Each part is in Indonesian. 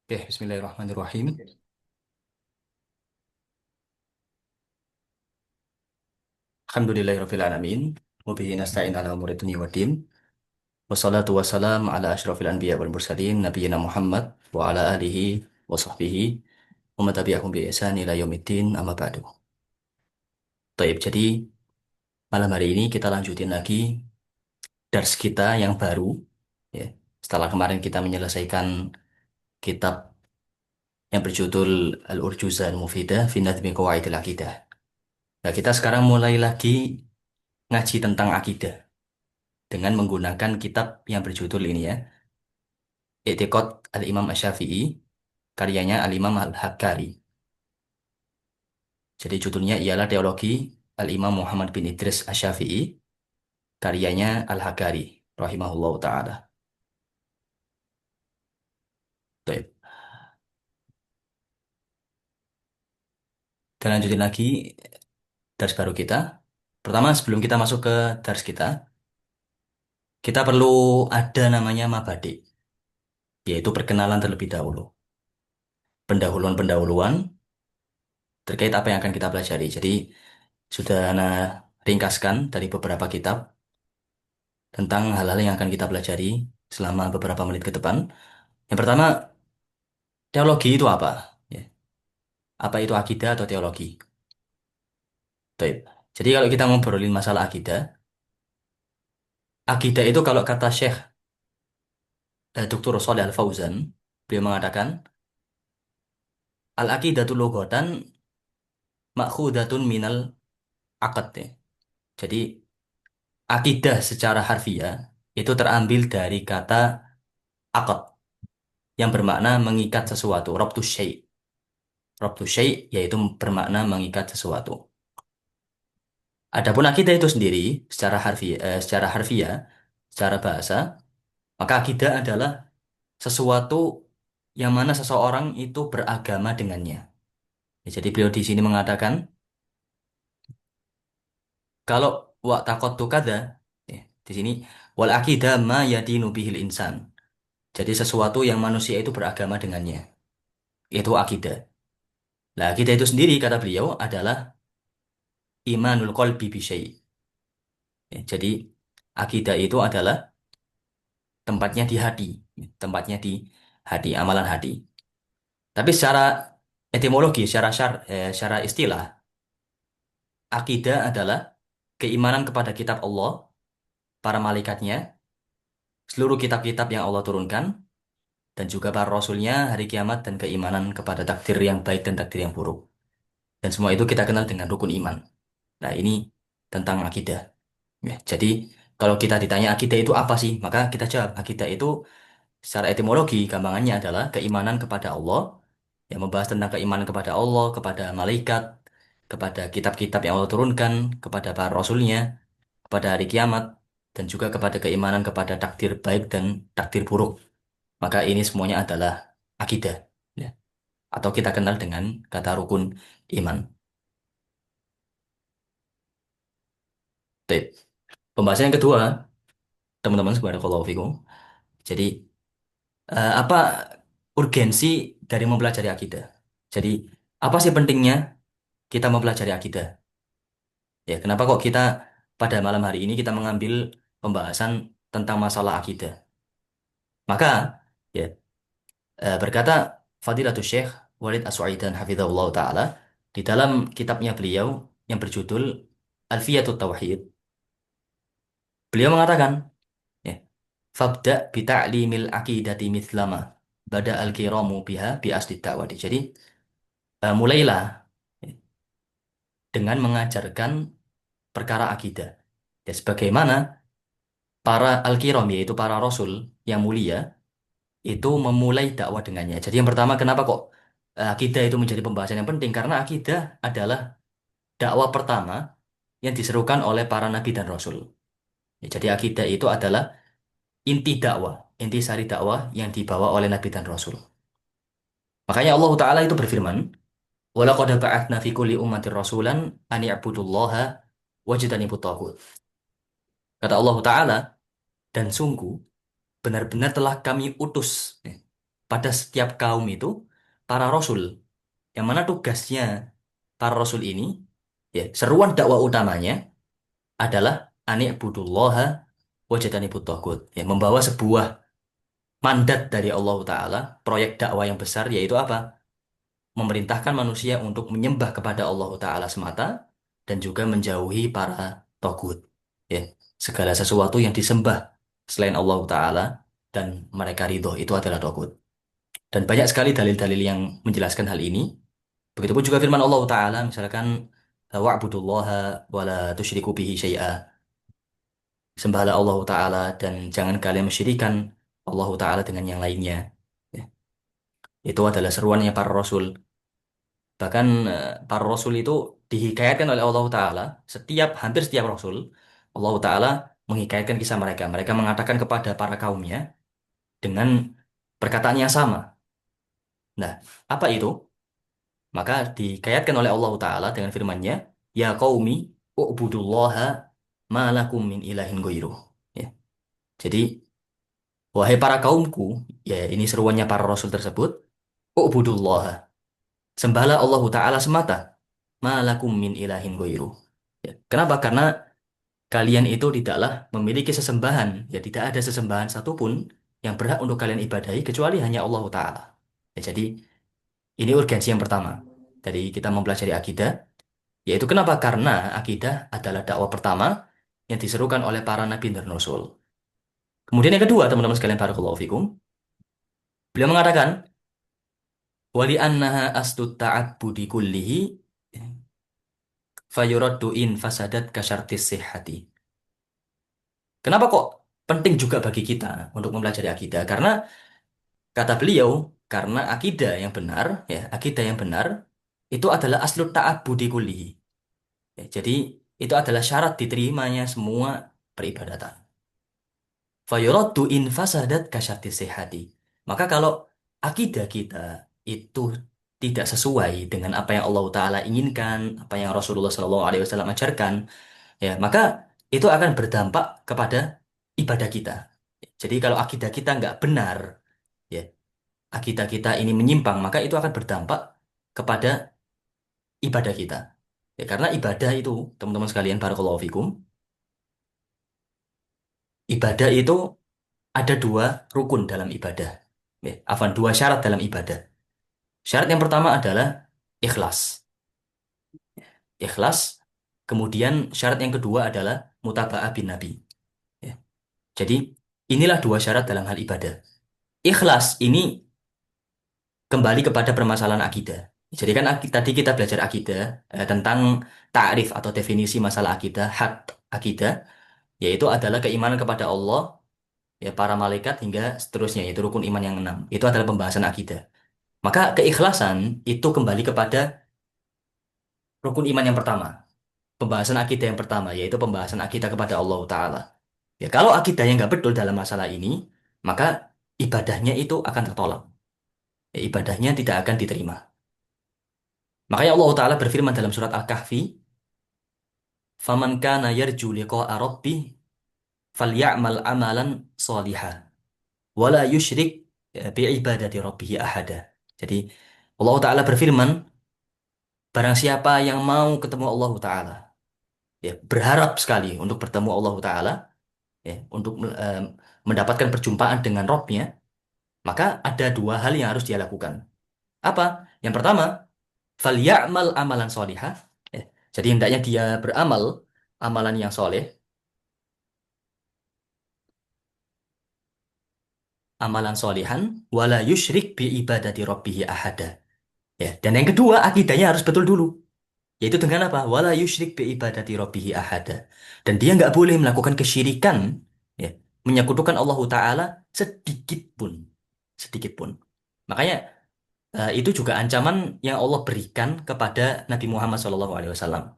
Oke, bismillahirrahmanirrahim. Alhamdulillahirabbil alamin. Wa bihi nasta'in ala umuri dunya waddin. Wassalatu wassalam ala asyrafil anbiya wal mursalin nabiyina Muhammad wa ala alihi wa sahbihi wa man tabi'ahum bi ihsan ila yaumiddin amma ba'du. Baik, jadi malam hari ini kita lanjutin lagi dars kita yang baru ya. Setelah kemarin kita menyelesaikan kitab yang berjudul Al-Urjuzan Mufidah fi Nadmi Qawaidil Aqidah. Nah, kita sekarang mulai lagi ngaji tentang akidah dengan menggunakan kitab yang berjudul ini ya, I'tiqad Al-Imam Asy-Syafi'i, karyanya Al-Imam Al-Hakkari. Jadi judulnya ialah Teologi Al-Imam Muhammad bin Idris Asy-Syafi'i, karyanya Al-Hakkari, rahimahullah ta'ala. Baik. Dan lanjutin lagi dars baru kita. Pertama, sebelum kita masuk ke dars kita, kita perlu ada namanya mabadi, yaitu perkenalan terlebih dahulu. Pendahuluan-pendahuluan terkait apa yang akan kita pelajari. Jadi, sudah Ana ringkaskan dari beberapa kitab tentang hal-hal yang akan kita pelajari selama beberapa menit ke depan. Yang pertama, teologi itu apa? Ya. Apa itu akidah atau teologi? Baik. Jadi kalau kita ngobrolin masalah akidah, akidah itu kalau kata Syekh Dr. Shalih Al-Fauzan, beliau mengatakan, Al-aqidatu lughatan ma'khudatun minal aqd. Ya. Jadi akidah secara harfiah itu terambil dari kata aqd yang bermakna mengikat sesuatu, rabtus syai'. Rabtus syai' yaitu bermakna mengikat sesuatu. Adapun akidah itu sendiri secara harfiah, secara bahasa, maka akidah adalah sesuatu yang mana seseorang itu beragama dengannya. Ya, jadi beliau di sini mengatakan kalau wa taqattu kada, ya, di sini wal akidah ma yadinu bihil insan. Jadi sesuatu yang manusia itu beragama dengannya. Itu akidah. Nah, akidah itu sendiri kata beliau adalah imanul qalbi bi syai'. Ya, jadi akidah itu adalah tempatnya di hati, tempatnya di hati, amalan hati. Tapi secara etimologi, secara istilah, akidah adalah keimanan kepada kitab Allah, para malaikatnya, seluruh kitab-kitab yang Allah turunkan, dan juga para rasulnya, hari kiamat, dan keimanan kepada takdir yang baik dan takdir yang buruk. Dan semua itu kita kenal dengan rukun iman. Nah, ini tentang akidah. Ya, jadi, kalau kita ditanya akidah itu apa sih? Maka kita jawab, akidah itu secara etimologi, gampangannya adalah keimanan kepada Allah, yang membahas tentang keimanan kepada Allah, kepada malaikat, kepada kitab-kitab yang Allah turunkan, kepada para rasulnya, kepada hari kiamat, dan juga kepada keimanan kepada takdir baik dan takdir buruk. Maka ini semuanya adalah akidah, ya. Atau kita kenal dengan kata rukun iman. Baik. Pembahasan yang kedua, teman-teman, subhanakallahu fikum. Jadi, apa urgensi dari mempelajari akidah? Jadi, apa sih pentingnya kita mempelajari akidah? Ya, kenapa kok kita pada malam hari ini kita mengambil pembahasan tentang masalah akidah? Maka, ya, berkata Fadilatul Syekh Walid As-Suaidan hafizahullah taala di dalam kitabnya beliau yang berjudul Alfiyatut Tauhid, beliau mengatakan, ya, Fabda bita'limil aqidati mithlama bada al-kiramu biha bi asli da'wati. Jadi, mulailah, ya, dengan mengajarkan perkara akidah. Ya, sebagaimana para al-kiram yaitu para rasul yang mulia itu memulai dakwah dengannya. Jadi yang pertama, kenapa kok akidah itu menjadi pembahasan yang penting? Karena akidah adalah dakwah pertama yang diserukan oleh para nabi dan rasul. Ya, jadi akidah itu adalah inti dakwah, inti sari dakwah yang dibawa oleh nabi dan rasul. Makanya Allah Ta'ala itu berfirman, "Walaqad ba'atsna fi kulli ummatir rasulan an i'budullaha wajtanibut taghut." Kata Allah Ta'ala, dan sungguh benar-benar telah kami utus, ya, pada setiap kaum itu para rasul. Yang mana tugasnya para rasul ini, ya, seruan dakwah utamanya adalah ani'budullaha wajtanibut taghut. Ya, membawa sebuah mandat dari Allah Ta'ala, proyek dakwah yang besar, yaitu apa? Memerintahkan manusia untuk menyembah kepada Allah Ta'ala semata dan juga menjauhi para togut. Ya, segala sesuatu yang disembah selain Allah Ta'ala dan mereka ridho itu adalah togut. Dan banyak sekali dalil-dalil yang menjelaskan hal ini. Begitupun juga firman Allah Ta'ala, misalkan wa'budullaha wa la tusyriku bihi syai'a. Sembahlah Allah Ta'ala dan jangan kalian mensyirikan Allah Ta'ala dengan yang lainnya. Ya, itu adalah seruannya para rasul. Bahkan para rasul itu dihikayatkan oleh Allah Ta'ala. Hampir setiap rasul, Allah Ta'ala menghikayatkan kisah mereka. Mereka mengatakan kepada para kaumnya dengan perkataan yang sama. Nah, apa itu? Maka dikayatkan oleh Allah Ta'ala dengan firman-Nya, Ya qaumi, u'budullaha ma lakum min ilahin ghairuh. Ya. Jadi, wahai para kaumku, ya ini seruannya para rasul tersebut, u'budullaha. Sembahlah Allah Ta'ala semata. Ma lakum min ilahin ghairuh. Ya. Kenapa? Karena kalian itu tidaklah memiliki sesembahan. Ya, tidak ada sesembahan satupun yang berhak untuk kalian ibadahi kecuali hanya Allah Ta'ala. Ya, jadi, ini urgensi yang pertama. Dari kita mempelajari akidah, yaitu kenapa? Karena akidah adalah dakwah pertama yang diserukan oleh para nabi dan rasul. Kemudian yang kedua, teman-teman sekalian, barakallahu fikum, beliau mengatakan, wali annaha astut ta'abbudi kullihi fayuraddu in fasadat kasyartis sihhati. Kenapa kok penting juga bagi kita untuk mempelajari akidah? Karena kata beliau, karena akidah yang benar, ya, akidah yang benar itu adalah aslut ta'abbudi kullihi. Ya, jadi itu adalah syarat diterimanya semua peribadatan. Fayuraddu in fasadat kasyati sehati. Maka kalau akidah kita itu tidak sesuai dengan apa yang Allah Ta'ala inginkan, apa yang Rasulullah SAW ajarkan, ya, maka itu akan berdampak kepada ibadah kita. Jadi kalau akidah kita nggak benar, ya, akidah kita ini menyimpang, maka itu akan berdampak kepada ibadah kita. Ya, karena ibadah itu, teman-teman sekalian, barakallahu fikum, ibadah itu ada dua rukun dalam ibadah. Ya, afwan, dua syarat dalam ibadah. Syarat yang pertama adalah ikhlas. Ikhlas. Kemudian syarat yang kedua adalah mutaba'ah bin Nabi. Ya. Jadi inilah dua syarat dalam hal ibadah. Ikhlas ini kembali kepada permasalahan akidah. Jadi kan tadi kita belajar akidah tentang ta'rif atau definisi masalah akidah, hak akidah, yaitu adalah keimanan kepada Allah, ya, para malaikat hingga seterusnya, yaitu rukun iman yang enam. Itu adalah pembahasan akidah. Maka keikhlasan itu kembali kepada rukun iman yang pertama, pembahasan akidah yang pertama, yaitu pembahasan akidah kepada Allah Ta'ala. Ya, kalau akidahnya nggak betul dalam masalah ini, maka ibadahnya itu akan tertolak. Ya, ibadahnya tidak akan diterima. Makanya Allah Ta'ala berfirman dalam surat Al-Kahfi, "Faman kana yarju liqa'a rabbih falya'mal amalan shalihan wala yusyrik bi'ibadati rabbih ahada." Jadi Allah Ta'ala berfirman, barang siapa yang mau ketemu Allah Ta'ala, ya, berharap sekali untuk bertemu Allah Ta'ala, ya, untuk mendapatkan perjumpaan dengan Robnya, maka ada dua hal yang harus dia lakukan. Apa? Yang pertama, falyamal amalan solihah. Ya, jadi hendaknya dia beramal amalan yang soleh, amalan solihan, wala yusyrik bi ibadati rabbihi ahada. Ya, dan yang kedua, akidahnya harus betul dulu. Yaitu dengan apa? Wala yusyrik bi ibadati rabbihi ahada. Dan dia nggak boleh melakukan kesyirikan, ya, menyekutukan Allah Ta'ala sedikit pun. Sedikit pun. Makanya itu juga ancaman yang Allah berikan kepada Nabi Muhammad SAW.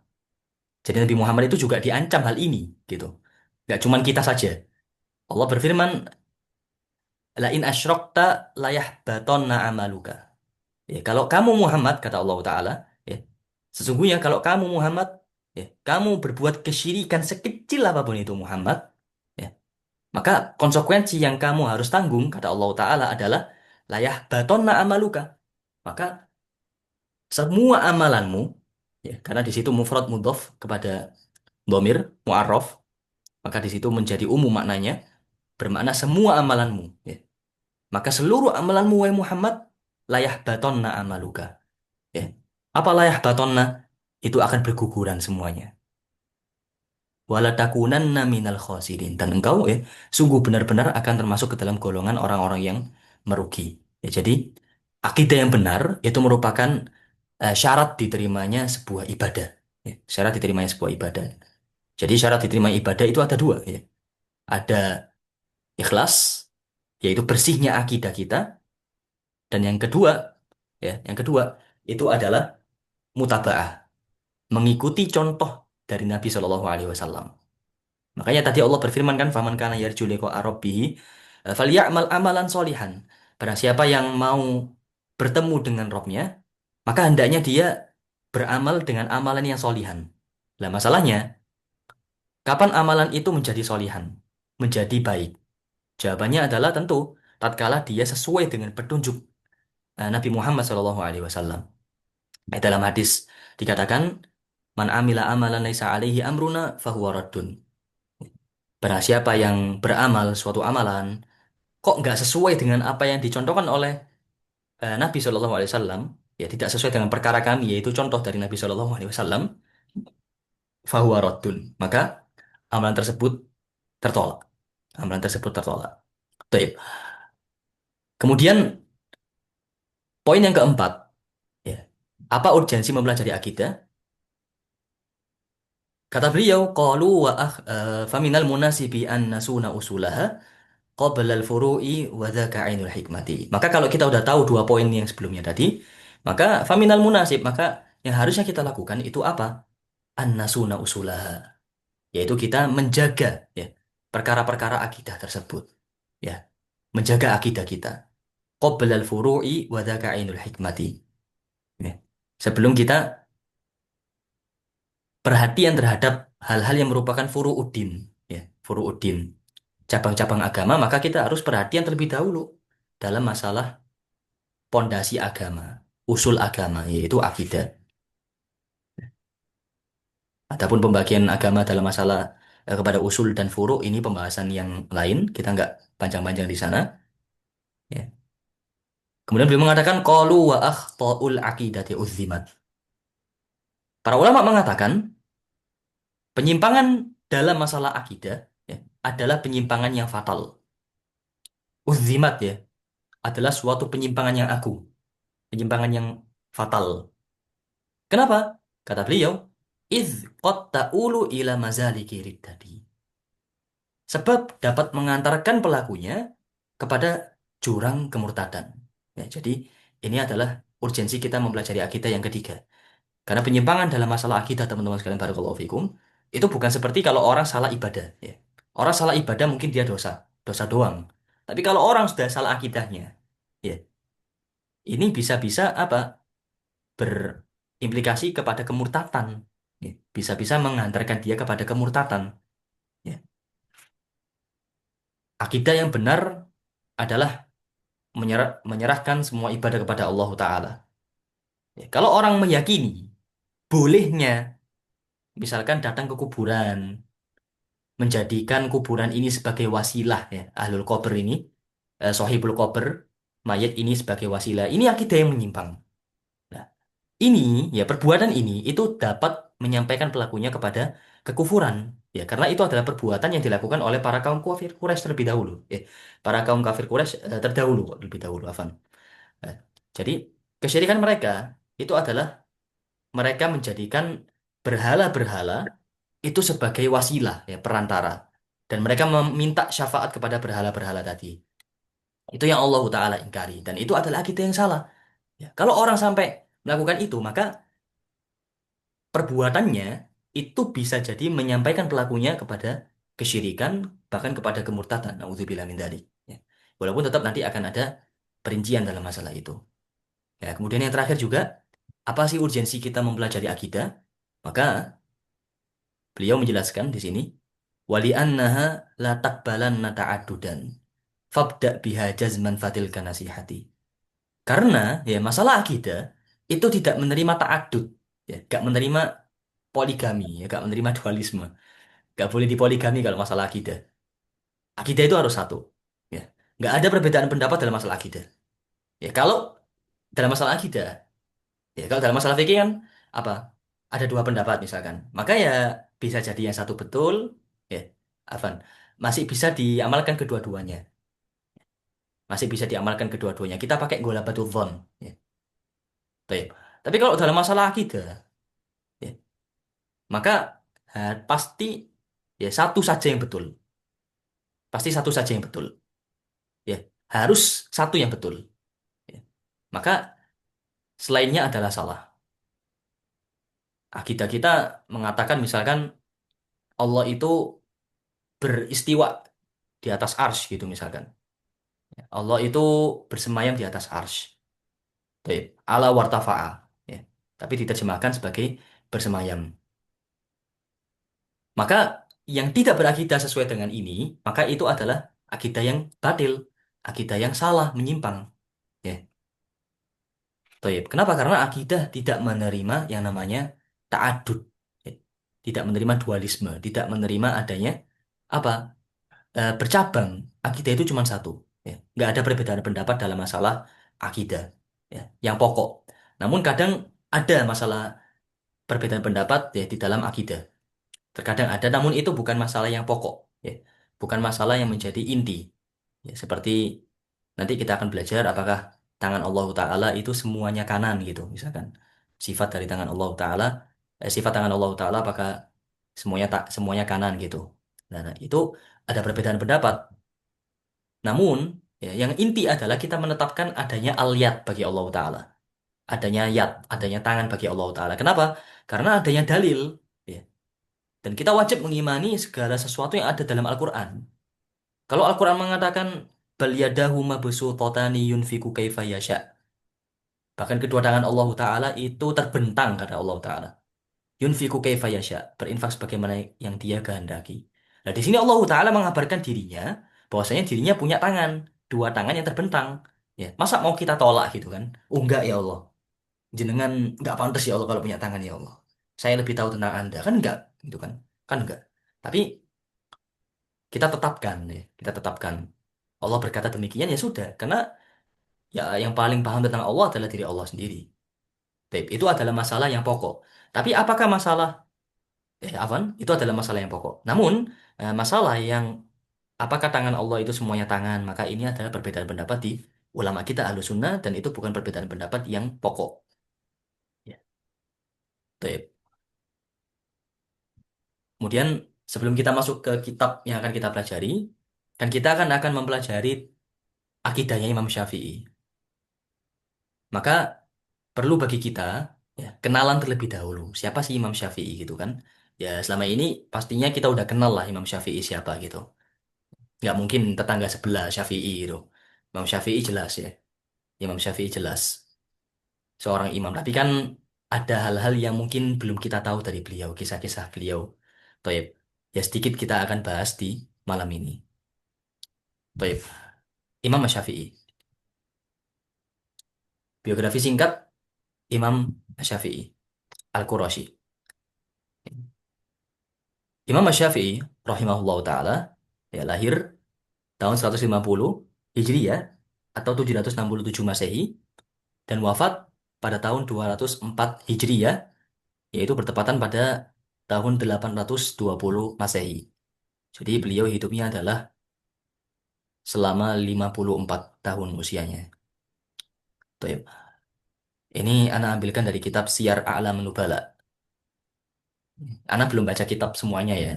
Jadi Nabi Muhammad itu juga diancam hal ini, gitu. Nggak cuman kita saja. Allah berfirman, La in asyrokta layahbatonna amaluka. Ya, kalau kamu Muhammad, kata Allah Ta'ala, ya, sesungguhnya kalau kamu Muhammad, ya, kamu berbuat kesyirikan sekecil apapun itu Muhammad, ya, maka konsekuensi yang kamu harus tanggung, kata Allah Ta'ala adalah layah batonna amaluka. Maka semua amalanmu, ya, karena di situ mufrad mudhof kepada domir mu'arraf, maka di situ menjadi umum maknanya, bermakna semua amalanmu. Ya. Maka seluruh amalanmu, wahai Muhammad, layah batonna amaluka. Ya. Apa layah batonna? Itu akan berguguran semuanya. Walatakunanna minal khosirin. Dan engkau sungguh benar-benar akan termasuk ke dalam golongan orang-orang yang merugi. Ya, jadi akidah yang benar itu merupakan syarat diterimanya sebuah ibadah. Ya, syarat diterimanya sebuah ibadah. Jadi syarat diterima ibadah itu ada dua. Ya. Ada ikhlas, yaitu bersihnya akidah kita. Dan yang kedua, yang kedua itu adalah mutaba'ah, mengikuti contoh dari Nabi Shallallahu Alaihi Wasallam. Makanya tadi Allah berfirman kan, "Faman kana yarju liqa'a rabbih, falyamal amalan solihan." Barang siapa yang mau bertemu dengan Robnya, maka hendaknya dia beramal dengan amalan yang solihan. Nah, masalahnya, kapan amalan itu menjadi solihan, menjadi baik? Jawabannya adalah tentu tatkala dia sesuai dengan petunjuk Nabi Muhammad SAW. Dalam hadis dikatakan, "Man amila amalan laisa alaihi amruna fahuwa raddun." Barang siapa yang beramal suatu amalan kok nggak sesuai dengan apa yang dicontohkan oleh Nabi Shallallahu Alaihi Wasallam, ya tidak sesuai dengan perkara kami, yaitu contoh dari Nabi Shallallahu Alaihi Wasallam, fahuwa raddun. Maka amalan tersebut tertolak. Amalan tersebut tertolak. Baik. Kemudian poin yang keempat, ya, apa urgensi mempelajari akidah? Kata beliau, qalu faminal munasibi an nasuna usulaha qabla al-furu'i wa dzaka ainul hikmati. Maka kalau kita udah tahu dua poin yang sebelumnya tadi, maka faminal munasib, maka yang harusnya kita lakukan itu apa? An-nasuna usulaha, yaitu kita menjaga ya perkara-perkara akidah tersebut. Ya, menjaga akidah kita. Qabla al-furu'i wa dzaka ainul hikmati. Ya. Sebelum kita perhatian terhadap hal-hal yang merupakan furu'uddin, ya, furu'uddin, cabang-cabang agama, maka kita harus perhatian terlebih dahulu dalam masalah pondasi agama, usul agama, yaitu akidah. Adapun pembagian agama dalam masalah kepada usul dan furu ini pembahasan yang lain, kita nggak panjang-panjang di sana. Ya. Kemudian beliau mengatakan qalu wa akhta'ul aqidati uzzimat. Para ulama mengatakan penyimpangan dalam masalah akidah ya, adalah penyimpangan yang fatal. Uzzimat ya adalah suatu penyimpangan yang agung, penyimpangan yang fatal. Kenapa? Kata beliau, "Idz qad ta'ulu ila mazaliki riddati." Sebab dapat mengantarkan pelakunya kepada jurang kemurtadan. Ya, jadi ini adalah urgensi kita mempelajari akidah yang ketiga. Karena penyimpangan dalam masalah akidah teman-teman sekalian barakallahu fikum itu bukan seperti kalau orang salah ibadah. Ya. Orang salah ibadah mungkin dia dosa, dosa doang. Tapi kalau orang sudah salah akidahnya, ya ini bisa-bisa apa? Berimplikasi kepada kemurtatan. Ya. Bisa-bisa mengantarkan dia kepada kemurtatan. Ya. Akidah yang benar adalah menyerahkan semua ibadah kepada Allah Ta'ala. Ya, kalau orang meyakini bolehnya, misalkan datang ke kuburan, menjadikan kuburan ini sebagai wasilah, ya, ahlul qabr ini, sohibul qabr, mayat ini sebagai wasilah, ini akidah yang menyimpang. Nah, ini, ya perbuatan ini, itu dapat menyampaikan pelakunya kepada kekufuran. Ya, karena itu adalah perbuatan yang dilakukan oleh para kaum kafir Quraisy terlebih dahulu. Para kaum kafir Quraisy terdahulu, kok, lebih dahulu, afan. Nah, jadi kesyirikan mereka itu adalah mereka menjadikan berhala-berhala itu sebagai wasilah, ya, perantara. Dan mereka meminta syafaat kepada berhala-berhala tadi. Itu yang Allah Ta'ala ingkari. Dan itu adalah akidah yang salah. Ya, kalau orang sampai melakukan itu, maka perbuatannya itu bisa jadi menyampaikan pelakunya kepada kesyirikan, bahkan kepada kemurtadan. Nauzubillah min dzalik. Ya. Walaupun tetap nanti akan ada perincian dalam masalah itu. Ya, kemudian yang terakhir juga, apa sih urgensi kita mempelajari akidah? Maka beliau menjelaskan di sini, wali annaha la taqbalanna ta'addudan. Fabda biha jazman fatil kanasihati. Karena ya masalah akidah itu tidak menerima ta'adud, ya, gak menerima poligami, ya, gak menerima dualisme, gak boleh dipoligami kalau masalah akidah. Akidah itu harus satu, ya. Gak ada perbedaan pendapat dalam masalah akidah. Ya kalau dalam masalah akidah, ya kalau dalam masalah fikih kan apa? Ada dua pendapat misalkan, maka ya bisa jadi yang satu betul, ya, Afan, masih bisa diamalkan kedua-duanya, masih bisa diamalkan kedua-duanya. Kita pakai golabatul dzon, ya. Baik. Tapi kalau dalam masalah akidah, ya, maka pasti ya satu saja yang betul. Pasti satu saja yang betul. Ya, harus satu yang betul. Ya. Maka selainnya adalah salah. Akidah kita mengatakan misalkan Allah itu beristiwa di atas arsy gitu misalkan. Ya, Allah itu bersemayam di atas arsy. Baik. Ala wartafa'a. Ya. Tapi diterjemahkan sebagai bersemayam. Maka yang tidak berakidah sesuai dengan ini, maka itu adalah akidah yang batil, akidah yang salah, menyimpang. Ya. Taib. Kenapa? Karena akidah tidak menerima yang namanya ta'adud. Ya. Tidak menerima dualisme, tidak menerima adanya apa? Bercabang. Akidah itu cuma satu. Ya. Nggak ada perbedaan pendapat dalam masalah akidah. Ya. Yang pokok. Namun kadang ada masalah perbedaan pendapat ya di dalam akidah. Terkadang ada, namun itu bukan masalah yang pokok. Ya. Bukan masalah yang menjadi inti. Ya, seperti nanti kita akan belajar apakah tangan Allah Ta'ala itu semuanya kanan gitu, misalkan. Sifat dari tangan Allah Ta'ala, sifat tangan Allah Ta'ala apakah semuanya kanan gitu. Nah, itu ada perbedaan pendapat. Namun, ya, yang inti adalah kita menetapkan adanya al-yad bagi Allah Ta'ala. Adanya yad, adanya tangan bagi Allah Ta'ala. Kenapa? Karena adanya dalil. Ya. Dan kita wajib mengimani segala sesuatu yang ada dalam Al-Quran. Kalau Al-Quran mengatakan bal yadahu mabsuutotani yunfiku kaifa yasha. Bahkan kedua tangan Allah Ta'ala itu terbentang kata Allah Ta'ala. Yunfiku kaifa yasha. Berinfak sebagaimana yang dia kehendaki. Nah di sini Allah Ta'ala mengabarkan dirinya bahwasanya dirinya punya tangan. Dua tangan yang terbentang. Ya, masa mau kita tolak gitu kan? Oh enggak ya Allah. Jenengan enggak pantas ya Allah kalau punya tangan ya Allah. Saya lebih tahu tentang Anda. Kan enggak gitu kan? Kan enggak. Tapi kita tetapkan ya. Kita tetapkan. Allah berkata demikian ya sudah. Karena ya yang paling paham tentang Allah adalah diri Allah sendiri. Baik, itu adalah masalah yang pokok. Tapi apakah masalah Afwan, itu adalah masalah yang pokok. Namun masalah yang apakah tangan Allah itu semuanya tangan, maka ini adalah perbedaan pendapat di ulama kita Ahlussunnah dan itu bukan perbedaan pendapat yang pokok. Ya. Baik. Kemudian sebelum kita masuk ke kitab yang akan kita pelajari, kan kita akan mempelajari akidahnya Imam Syafi'i. Maka perlu bagi kita ya kenalan terlebih dahulu siapa sih Imam Syafi'i gitu kan. Ya selama ini pastinya kita udah kenal lah Imam Syafi'i siapa gitu, nggak mungkin tetangga sebelah Syafi'i gitu. Imam Syafi'i jelas ya, Imam Syafi'i jelas seorang imam, tapi kan ada hal-hal yang mungkin belum kita tahu dari beliau, kisah-kisah beliau. Toib, ya sedikit kita akan bahas di malam ini. Toib, Imam Syafi'i, biografi singkat Imam Syafi'i Al-Qurashi. Imam Syafi'i rahimahullah taala ya lahir tahun 150 Hijriyah atau 767 Masehi dan wafat pada tahun 204 Hijriyah yaitu bertepatan pada tahun 820 Masehi. Jadi beliau hidupnya adalah selama 54 tahun usianya. Baik. Ini Ana ambilkan dari kitab Siyar A'lam Nubala. Ana belum baca kitab semuanya ya.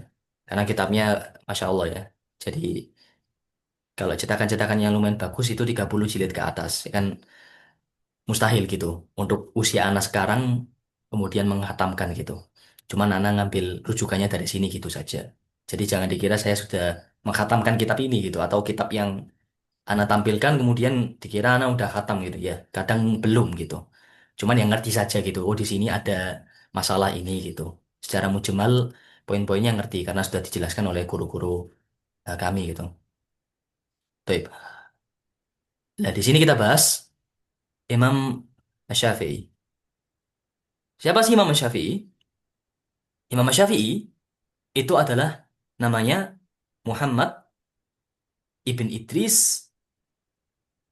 Karena kitabnya Masya Allah ya. Jadi kalau cetakan-cetakan yang lumayan bagus itu 30 jilid ke atas. Ya kan mustahil gitu untuk usia anak sekarang kemudian menghatamkan gitu. Cuman anak ngambil rujukannya dari sini gitu saja. Jadi jangan dikira saya sudah menghatamkan kitab ini gitu atau kitab yang anak tampilkan kemudian dikira anak udah khatam gitu ya. Kadang belum gitu. Cuman yang ngerti saja gitu. Oh di sini ada masalah ini gitu. Secara mujmal poin-poinnya ngerti karena sudah dijelaskan oleh guru-guru kami gitu. Baik. Nah, di sini kita bahas Imam Syafi'i. Siapa sih Imam Syafi'i? Imam Syafi'i itu adalah namanya Muhammad ibn Idris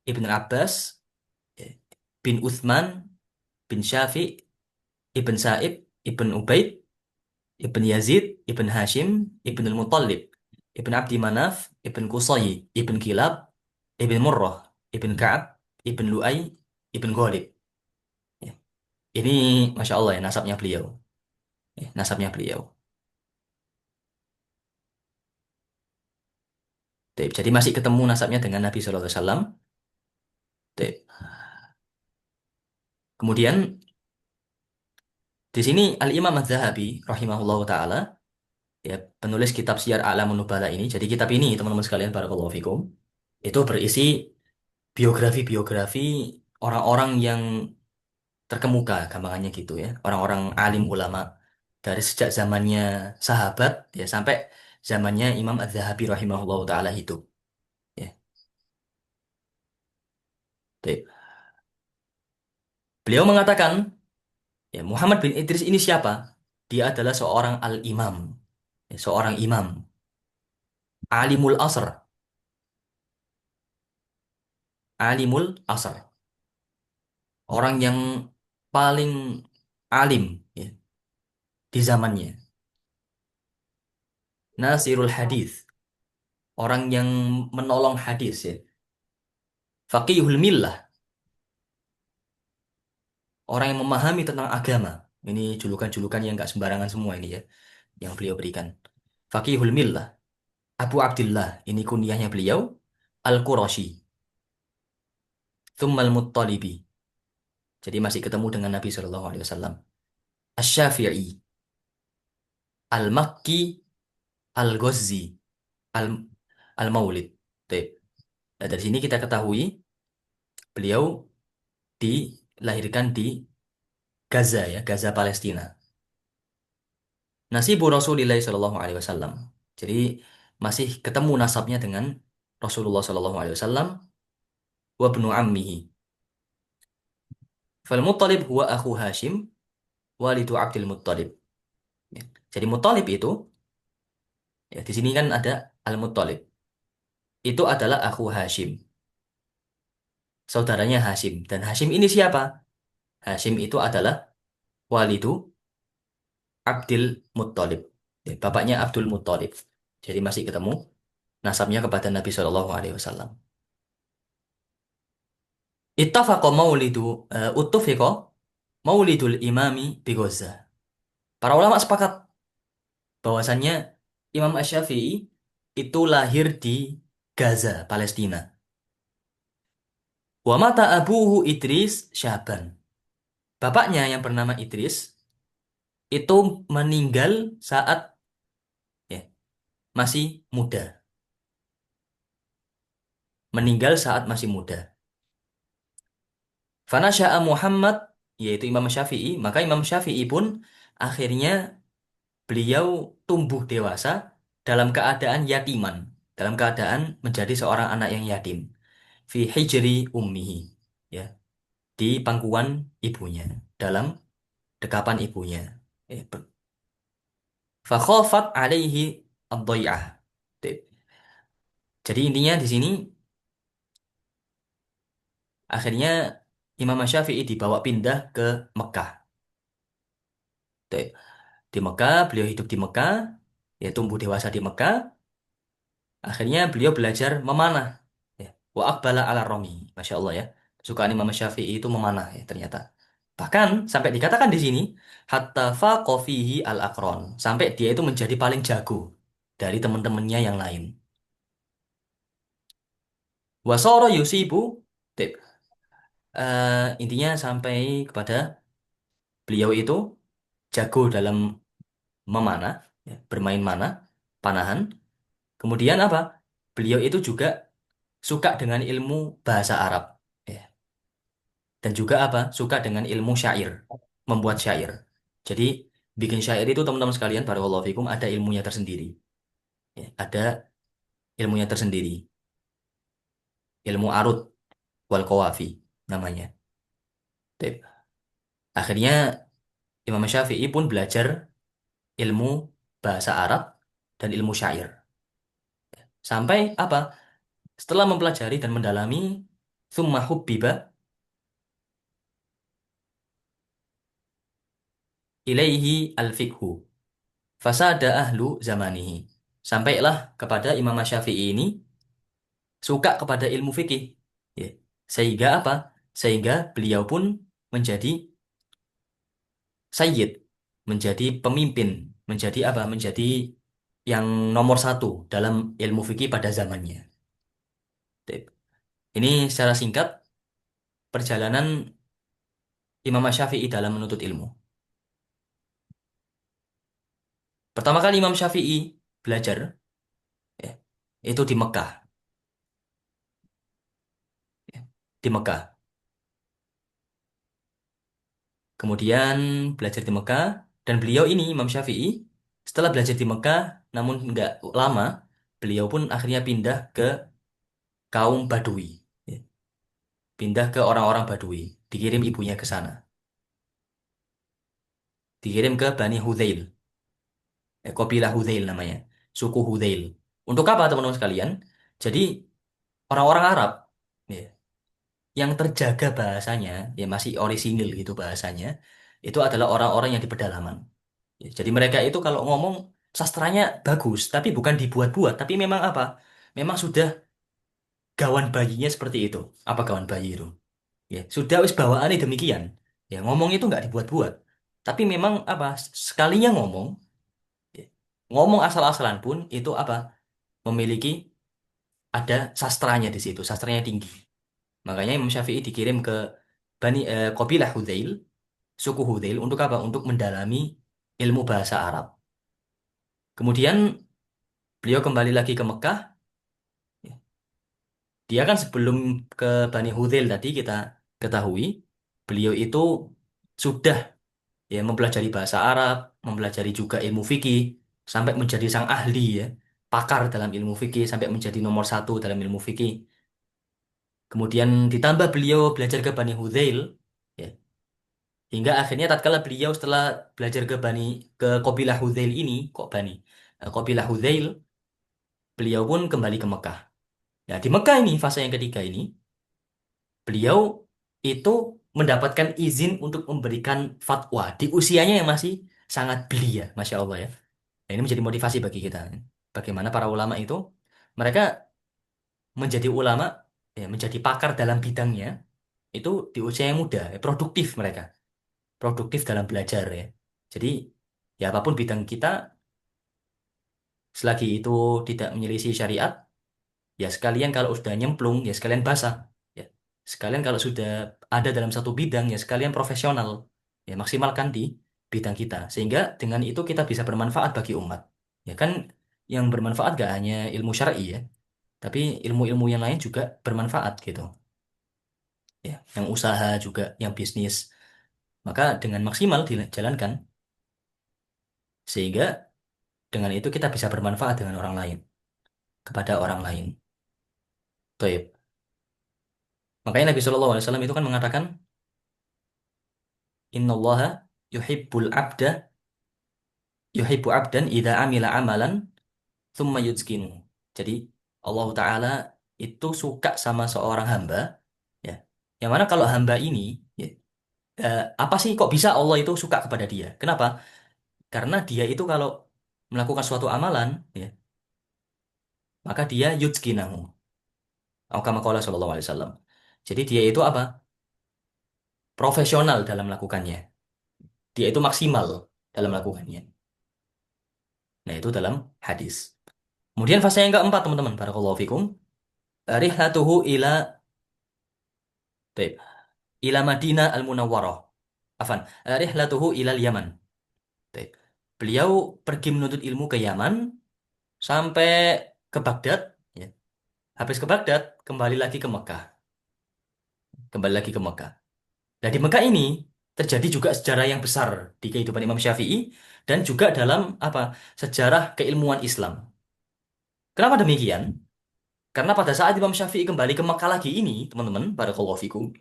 ibn Abbas eh, bin Uthman bin Syafi' ibn Sa'ib ibn Ubaid ibn Yazid ibn Hashim ibn Al-Muttalib ibn Abdi Manaf ibn Qusay ibn Kilab ibn Murrah ibn Ka'ab ibn Lu'ay ibn Ghalib. Ya. Ini Masya Allah ya nasabnya beliau. Nasabnya beliau. Jadi masih ketemu nasabnya dengan Nabi Shallallahu Alaihi Wasallam. Baik. Kemudian di sini Al-Imam Az-Zahabi rahimahullahu taala ya penulis kitab Syiar A'lamun Nubala ini. Jadi kitab ini teman-teman sekalian barakallahu fikum itu berisi biografi-biografi orang-orang yang terkemuka gampangannya gitu ya. Orang-orang alim ulama dari sejak zamannya sahabat ya sampai zamannya Imam Az-Zahabi rahimahullahu taala hidup ya. Baik. Beliau mengatakan ya, Muhammad bin Idris ini siapa? Dia adalah seorang al-imam, ya, seorang imam, alimul asr, alimul asr, orang yang paling alim ya, di zamannya. Nasirul hadis, orang yang menolong hadis ya. Faqihul millah, orang yang memahami tentang agama. Ini julukan-julukan yang nggak sembarangan semua ini ya, yang beliau berikan. Faqihul millah, Abu Abdullah, ini kunyahnya beliau, Al-Qurashi, Tsummal Muttalibi. Jadi masih ketemu dengan Nabi Shallallahu Alaihi Wasallam. Asy-Syafi'i, Al-Makki, Al-Ghazzi, Al- Al-Maulid. Baik. Nah, dari sini kita ketahui beliau dilahirkan di Gaza ya, Gaza Palestina. Nasibu Rasulillah Shallallahu Alaihi Wasallam. Jadi masih ketemu nasabnya dengan Rasulullah Shallallahu Alaihi Wasallam wa ibnu ammihi. Fal Muttalib huwa akhu Hashim walidu Abdul Muttalib. Ya. Jadi Muttalib itu ya di sini kan ada Al-Muttalib. Itu adalah akhu Hashim, saudaranya Hashim. Dan Hashim ini siapa? Hashim itu adalah walidu Abdul Muttalib. Ya, bapaknya Abdul Muttalib. Jadi masih ketemu nasabnya kepada Nabi Shallallahu Alaihi Wasallam. Ittafaqa maulidu uttufiqa maulidul imami bi Gaza. Para ulama sepakat bahwasannya Imam Asy-Syafi'i itu lahir di Gaza, Palestina. Wa mata abuhu Idris Syaban. Bapaknya yang bernama Idris itu meninggal saat ya, masih muda. Meninggal saat masih muda. Fanasya'a Muhammad, yaitu Imam Syafi'i, maka Imam Syafi'i pun akhirnya beliau tumbuh dewasa dalam keadaan yatiman, dalam keadaan menjadi seorang anak yang yatim. Fi hijri ummihi, ya, di pangkuan ibunya, dalam dekapan ibunya. Eh, ber- Fakhafat alaihi ad-dhai'ah. Jadi intinya di sini akhirnya Imam Syafi'i dibawa pindah ke Mekah. Di Mekah, beliau hidup di Mekah, ya tumbuh dewasa di Mekah. Akhirnya beliau belajar memanah. Ya. Wa aqbala ala romi. Masya Allah ya. Sukaan Imam Syafi'i itu memanah ya ternyata. Bahkan sampai dikatakan di sini, hatta faqafihi al-aqron. Sampai dia itu menjadi paling jago dari teman-temannya yang lain. Wasoro yusibu. Tip. Intinya sampai kepada beliau itu jago dalam memanah, ya, bermain manah, panahan. Kemudian apa? Beliau itu juga suka dengan ilmu bahasa Arab. Ya. Dan juga apa? Suka dengan ilmu syair, membuat syair. Jadi bikin syair itu teman-teman sekalian, barakallahu fikum, ada ilmunya tersendiri. Ya. Ada ilmunya tersendiri. Ilmu arut wal qawafi namanya. Tip. Akhirnya Imam Syafi'i pun belajar ilmu bahasa Arab dan ilmu syair. Sampai apa? Setelah mempelajari dan mendalami summa hubbiba ilaihi al-fiqhu fasada ahlu zamanihi. Sampailah kepada Imam Syafi'i ini suka kepada ilmu fikih. Ya. Sehingga apa? Sehingga beliau pun menjadi sayyid, menjadi pemimpin, menjadi apa? Menjadi yang nomor satu dalam ilmu fikih pada zamannya. Ini secara singkat perjalanan Imam Syafi'i dalam menuntut ilmu. Pertama kali Imam Syafi'i belajar ya, itu di Mekah, ya, di Mekah. Kemudian belajar di Mekah dan beliau ini Imam Syafi'i setelah belajar di Mekah, namun nggak lama, beliau pun akhirnya pindah ke kaum Badui, ya. Pindah ke orang-orang Badui, dikirim ibunya ke sana, dikirim ke Bani Hudzail, kabilah Hudzail namanya, suku Hudzail. Untuk apa teman-teman sekalian? Jadi orang-orang Arab, ya, yang terjaga bahasanya, ya masih orisinil gitu bahasanya, itu adalah orang-orang yang di pedalaman. Ya, jadi mereka itu kalau ngomong sastranya bagus, tapi bukan dibuat-buat, tapi memang apa? Memang sudah gawan bayinya seperti itu. Apa gawan bayi itu? Ya, sudah wis bawaannya demikian. Ya, ngomong itu nggak dibuat-buat. Tapi memang apa? Sekalinya ngomong, ya, ngomong asal-asalan pun itu apa? Memiliki ada sastranya di situ, sastranya tinggi. Makanya Imam Syafi'i dikirim ke Qabilah Hudzail, suku Hudzail untuk apa? Untuk mendalami ilmu bahasa Arab. Kemudian beliau kembali lagi ke Mekah. Dia kan sebelum ke Bani Hudzail tadi kita ketahui, beliau itu sudah ya mempelajari bahasa Arab, mempelajari juga ilmu fikih, sampai menjadi sang ahli ya, pakar dalam ilmu fikih, sampai menjadi nomor satu dalam ilmu fikih. Kemudian ditambah beliau belajar ke Bani Hudzail, ya, hingga akhirnya tatkala beliau setelah belajar ke Qabilah Hudzail ini, kok Bani, Qabilah Hudzail, beliau pun kembali ke Mekah. Ya, di Mekah ini fase yang ketiga ini, beliau itu mendapatkan izin untuk memberikan fatwa di usianya yang masih sangat belia, Masya Allah ya. Nah, ini menjadi motivasi bagi kita. Bagaimana para ulama itu, mereka menjadi ulama, ya, menjadi pakar dalam bidangnya, itu di usia yang muda, ya, produktif mereka. Produktif dalam belajar ya. Jadi, ya apapun bidang kita, selagi itu tidak menyelisih syariat, ya sekalian kalau sudah nyemplung, ya sekalian basah. Ya. Sekalian kalau sudah ada dalam satu bidang, ya sekalian profesional. Ya maksimalkan di bidang kita. Sehingga dengan itu kita bisa bermanfaat bagi umat. Ya kan yang bermanfaat gak hanya ilmu syar'i ya, tapi ilmu-ilmu yang lain juga bermanfaat gitu. Ya, yang usaha juga, yang bisnis. Maka dengan maksimal dijalankan, sehingga dengan itu kita bisa bermanfaat dengan orang lain, kepada orang lain. Baik. Makanya Nabi SAW itu kan mengatakan, Innallaha yuhibbul abda yuhibbu abdan idza amila amalan tsumma yutqinu. Jadi Allah Ta'ala itu suka sama seorang hamba ya. Yang mana kalau hamba ini ya, apa sih kok bisa Allah itu suka kepada dia? Kenapa? Karena dia itu kalau melakukan suatu amalan ya, maka dia yutqinahu. Atau kama qala sallallahu alaihi wasallam. Jadi dia itu apa? Profesional dalam melakukannya. Dia itu maksimal dalam melakukannya. Nah, itu dalam hadis. Kemudian fase yang keempat, teman-teman, barakallahu fikum, rihlatuhu baik, ila Madinah al-Munawwarah. Afan, rihlatuhu ila Yaman. Baik. Beliau pergi menuntut ilmu ke Yaman sampai ke Baghdad, ya. Habis ke Baghdad, kembali lagi ke Mekah. Kembali lagi ke Mekah. Nah, di Mekah ini terjadi juga sejarah yang besar di kehidupan Imam Syafi'i dan juga dalam apa? Sejarah keilmuan Islam. Kenapa demikian? Karena pada saat Imam Syafi'i kembali ke Mekah lagi ini, teman-teman, barakallahu fikum,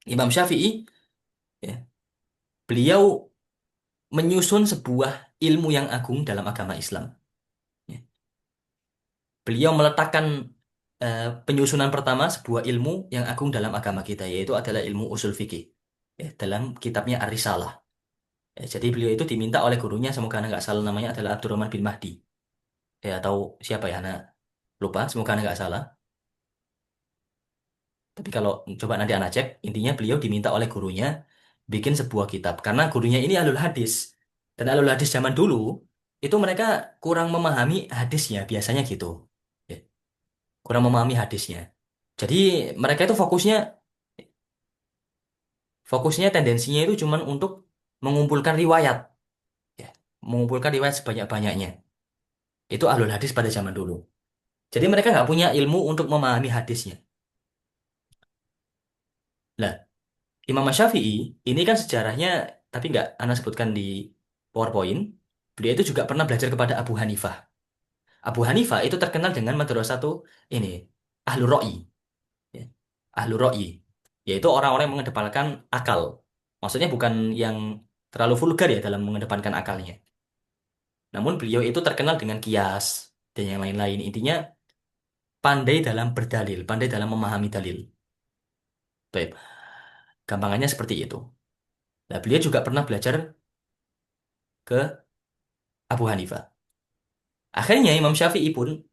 Imam Syafi'i, ya, beliau menyusun sebuah ilmu yang agung dalam agama Islam. Ya. Beliau meletakkan penyusunan pertama sebuah ilmu yang agung dalam agama kita, yaitu adalah ilmu usul fikih. Ya, dalam kitabnya Ar-Risalah. Ya, jadi beliau itu diminta oleh gurunya, semoga anak nggak salah namanya adalah Abdurrahman bin Mahdi. Ya, atau siapa ya, anak lupa, semoga anak nggak salah. Tapi kalau coba nanti anak cek, intinya beliau diminta oleh gurunya bikin sebuah kitab. Karena gurunya ini ahlul hadis. Dan ahlul hadis zaman dulu, itu mereka kurang memahami hadisnya, biasanya gitu. Ya, kurang memahami hadisnya. Jadi mereka itu fokusnya tendensinya itu cuman untuk mengumpulkan riwayat. Ya, mengumpulkan riwayat sebanyak-banyaknya. Itu ahlul hadis pada zaman dulu. Jadi mereka nggak punya ilmu untuk memahami hadisnya. Nah, Imam Syafi'i ini kan sejarahnya, tapi nggak Anda sebutkan di PowerPoint. Beliau itu juga pernah belajar kepada Abu Hanifah. Abu Hanifah itu terkenal dengan madrasah tuh ini ahlu ro'i, ya. Ahlu ro'i, yaitu orang-orang yang mengedepankan akal. Maksudnya bukan yang terlalu vulgar ya dalam mengedepankan akalnya. Namun beliau itu terkenal dengan kias dan yang lain-lain. Intinya pandai dalam berdalil, pandai dalam memahami dalil. Baik, gampangannya seperti itu. Nah, beliau juga pernah belajar ke Abu Hanifah. Akhirnya Imam Syafi'i pun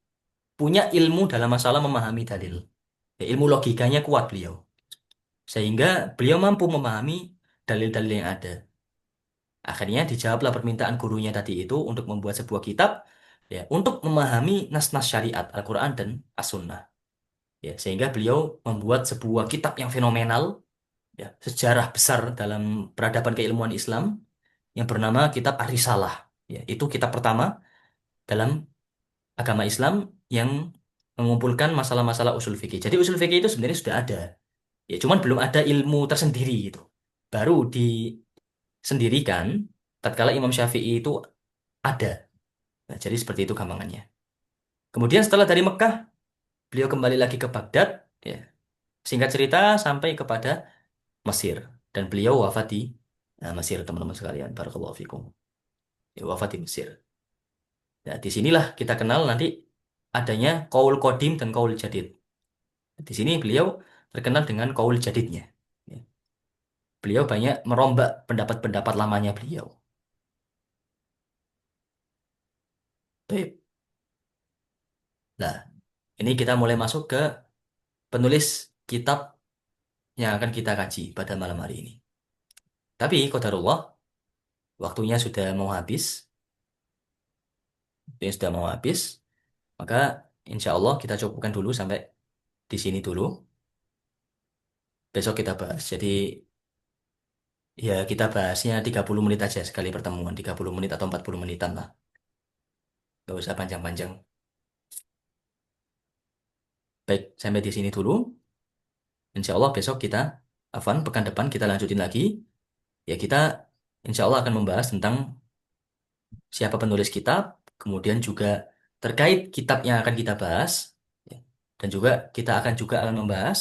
punya ilmu dalam masalah memahami dalil. Ya, ilmu logikanya kuat beliau. Sehingga beliau mampu memahami dalil-dalil yang ada. Akhirnya dijawablah permintaan gurunya tadi itu untuk membuat sebuah kitab, ya, untuk memahami nas-nas syariat Al-Quran dan As-Sunnah. Ya, sehingga beliau membuat sebuah kitab yang fenomenal, ya, sejarah besar dalam peradaban keilmuan Islam yang bernama Kitab Ar-Risalah. Ya, itu kitab pertama dalam agama Islam yang mengumpulkan masalah-masalah usul fikih. Jadi usul fikih itu sebenarnya sudah ada. Ya, cuman belum ada ilmu tersendiri gitu. Baru disendirikan tatkala Imam Syafi'i itu ada. Nah, jadi seperti itu gampangannya. Kemudian setelah dari Mekah, beliau kembali lagi ke Baghdad, ya. Singkat cerita sampai kepada Mesir dan beliau wafat di Mesir, teman-teman sekalian. Barakallahu fikum. Ya, wafat di Mesir. Nah, disinilah kita kenal nanti adanya Qaul Qadim dan Qaul Jadid. Di sini beliau terkenal dengan Qaul Jadidnya. Ya. Beliau banyak merombak pendapat-pendapat lamanya beliau. Baik. Nah, ini kita mulai masuk ke penulis kitab yang akan kita kaji pada malam hari ini. Tapi, qadarullah, waktunya sudah mau habis. Waktunya sudah mau habis. Maka, insya Allah kita cukupkan dulu sampai di sini dulu. Besok kita bahas. Jadi, ya kita bahasnya 30 menit aja sekali pertemuan. 30 menit atau 40 menitan lah. Gak usah panjang-panjang. Baik, sampai di sini dulu. Insya Allah besok kita, pekan depan kita lanjutin lagi. Ya kita insya Allah akan membahas tentang siapa penulis kitab, kemudian juga terkait kitab yang akan kita bahas, ya. Dan juga kita akan membahas